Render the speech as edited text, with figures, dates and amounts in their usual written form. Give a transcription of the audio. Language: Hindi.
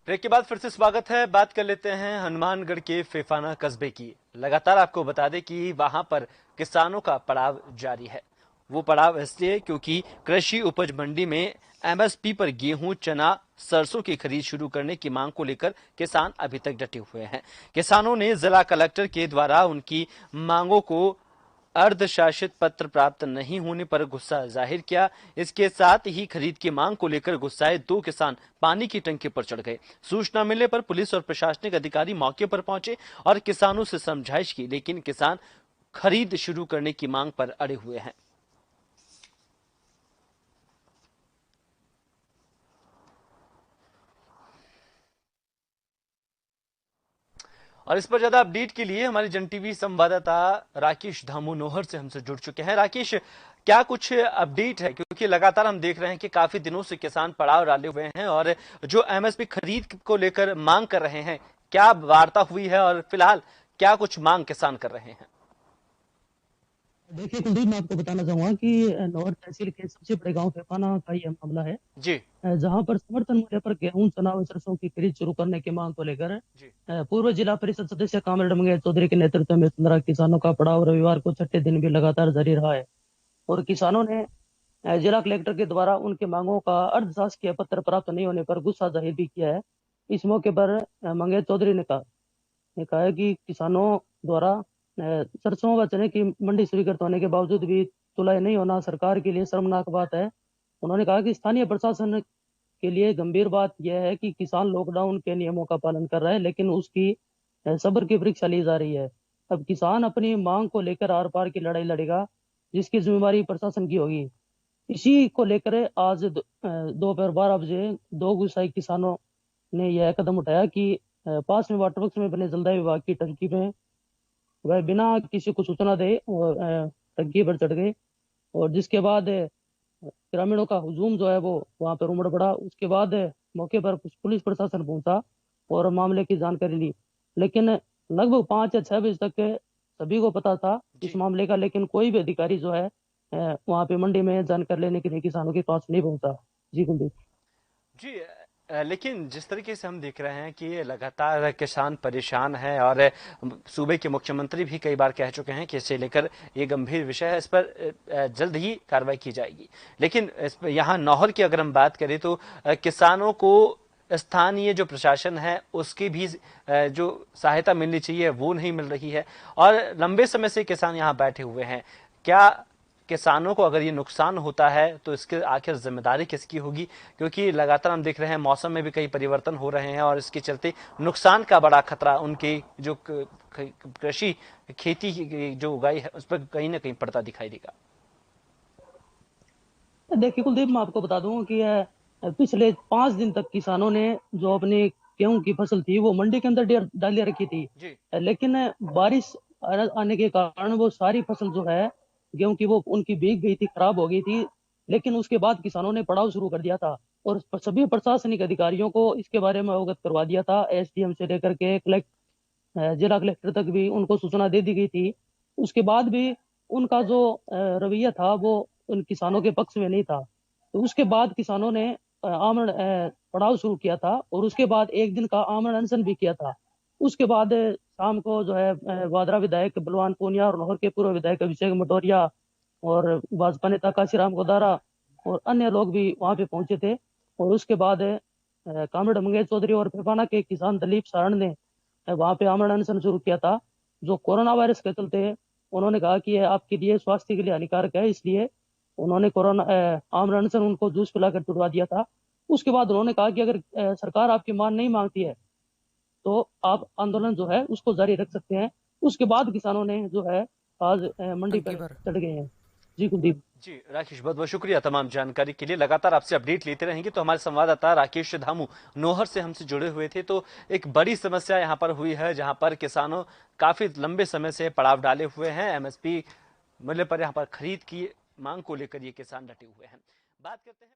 ब्रेक के बाद फिर से स्वागत है। बात कर लेते हैं हनुमानगढ़ के फेफाना कस्बे की। लगातार आपको बता दें कि वहां पर किसानों का पड़ाव जारी है। वो पड़ाव इसलिए क्योंकि कृषि उपज मंडी में एमएसपी पर गेहूं, चना, सरसों की खरीद शुरू करने की मांग को लेकर किसान अभी तक डटे हुए हैं। किसानों ने जिला कलेक्टर के द्वारा उनकी मांगों को अर्धशासित पत्र प्राप्त नहीं होने पर गुस्सा जाहिर किया। इसके साथ ही खरीद की मांग को लेकर गुस्साए दो किसान पानी की टंकी पर चढ़ गए। सूचना मिलने पर पुलिस और प्रशासनिक अधिकारी मौके पर पहुंचे और किसानों से समझाइश की, लेकिन किसान खरीद शुरू करने की मांग पर अड़े हुए हैं। और इस पर ज्यादा अपडेट के लिए हमारे जन टीवी संवाददाता राकेश धामू नोहर से हमसे जुड़ चुके हैं। राकेश, क्या कुछ अपडेट है, क्योंकि लगातार हम देख रहे हैं कि काफी दिनों से किसान पड़ाव डाले हुए हैं और जो एमएसपी खरीद को लेकर मांग कर रहे हैं, क्या वार्ता हुई है और फिलहाल क्या कुछ मांग किसान कर रहे हैं? देखिए कुलदीप, मैं आपको बताना चाहूंगा कि नौर तहसील के सबसे बड़े गांव फेफाना का यह मामला है। जी। जहां पर समर्थन मूल्य पर गेहूं, चना व सरसों की खरीद शुरू करने की मांग को लेकर जी। पूर्व जिला परिषद सदस्य कामरेड मंगेश चौधरी के नेतृत्व में 15 किसानों का पड़ाव रविवार को छठे दिन भी लगातार जारी रहा है। और किसानों ने जिला कलेक्टर के द्वारा उनकी मांगों का अर्धशासकीय पत्र प्राप्त नहीं होने पर गुस्सा जाहिर भी किया है। इस मौके पर मंगेश चौधरी ने कहा है कि किसानों द्वारा सरसों व चने की मंडी स्वीकृत होने के बावजूद भी तुलाई नहीं होना सरकार के लिए शर्मनाक बात है। उन्होंने कहा कि स्थानीय प्रशासन के लिए गंभीर बात यह है कि किसान लॉकडाउन के नियमों का पालन कर रहा है, लेकिन उसकी सब्र की परीक्षा ली जा रही है। अब किसान अपनी मांग को लेकर आर पार की लड़ाई लड़ेगा, जिसकी जिम्मेवारी प्रशासन की होगी। इसी को लेकर आज दोपहर 12 बजे दो गुस्साई किसानों ने यह कदम उठाया कि पास में वाटर वर्क्स में बने जलदाय विभाग की टंकी में वह बिना किसी को सूचना दे और टंकी पर चढ़ गए। और जिसके बाद ग्रामीणों का हुजूम जो है वो वहां पर उमड़ पड़ा। उसके बाद मौके पर पुलिस प्रशासन पहुंचा और मामले की जानकारी ली, लेकिन लगभग 5 या 6 बजे तक सभी को पता था इस जी। मामले का, लेकिन कोई भी अधिकारी जो है वहां पे मंडी में जानकारी लेने के लिए किसानों के पास नहीं पहुंचा। जी कुलदीप। जी। लेकिन जिस तरीके से हम देख रहे हैं कि लगातार किसान परेशान हैं और सूबे के मुख्यमंत्री भी कई बार कह चुके हैं कि इसे लेकर ये गंभीर विषय है, इस पर जल्द ही कार्रवाई की जाएगी। लेकिन इस पर यहाँ नौहर की अगर हम बात करें तो किसानों को स्थानीय जो प्रशासन है उसकी भी जो सहायता मिलनी चाहिए वो नहीं मिल रही है और लंबे समय से किसान यहाँ बैठे हुए हैं। क्या किसानों को अगर ये नुकसान होता है तो इसके आखिर जिम्मेदारी किसकी होगी? क्योंकि लगातार हम देख रहे हैं मौसम में भी कई परिवर्तन हो रहे हैं और इसके चलते नुकसान का बड़ा खतरा उनकी जो कृषि खेती की जो उगाई है उस पर कहीं ना कहीं पड़ता दिखाई देगा। देखिए कुलदीप, मैं आपको बता दूं कि पिछले 5 दिन तक किसानों ने जो अपनी गेहूं की फसल थी वो मंडी के अंदर डाली रखी थी। जी। लेकिन बारिश आने के कारण वो सारी फसल जो है गेहूं की वो उनकी भीग गई थी, खराब हो गई थी। लेकिन उसके बाद किसानों ने पड़ाव शुरू कर दिया था और सभी प्रशासनिक अधिकारियों को इसके बारे में अवगत करवा दिया था। एसडीएम से लेकर के जिला कलेक्टर तक भी उनको सूचना दे दी गई थी। उसके बाद भी उनका जो रवैया था वो उन किसानों के पक्ष में नहीं था। तो उसके बाद किसानों ने आमरण पड़ाव शुरू किया था और उसके बाद एक दिन का आमरण अनशन भी किया था। उसके बाद शाम को जो है वादरा विधायक बलवान पूनिया और लाहौर के पूर्व विधायक अभिषेक मटोरिया और भाजपा नेता काशीराम गोदारा और अन्य लोग भी वहां पे पहुंचे थे। और उसके बाद कामरेड मंगेश चौधरी और फेफाना के किसान दलीप सारण ने वहां पे आमरण अनशन शुरू किया था। जो कोरोना वायरस के चलते उन्होंने कहा कि ये आपके लिए स्वास्थ्य के लिए हानिकारक है, इसलिए उन्होंने कोरोना आमरण अनशन उनको जूस पिलाकर छुड़वा दिया था। उसके बाद उन्होंने कहा कि अगर सरकार आपकी मांग नहीं मांगती है तो आप आंदोलन जो है उसको जारी रख सकते हैं। उसके बाद किसानों ने जो है आज मंडी टंकी पर पर। चढ़ गए हैं। जी कुलदीप। जी राकेश, बहुत बहुत शुक्रिया तमाम जानकारी के लिए। लगातार आपसे अपडेट लेते रहेंगे। तो हमारे संवाददाता राकेश धामू नोहर से हमसे जुड़े हुए थे। तो एक बड़ी समस्या यहाँ पर हुई है जहाँ पर किसानों काफी लंबे समय से पड़ाव डाले हुए हैं। एमएसपी मूल्य पर यहाँ पर खरीद की मांग को लेकर ये किसान डटे हुए हैं। बात करते हैं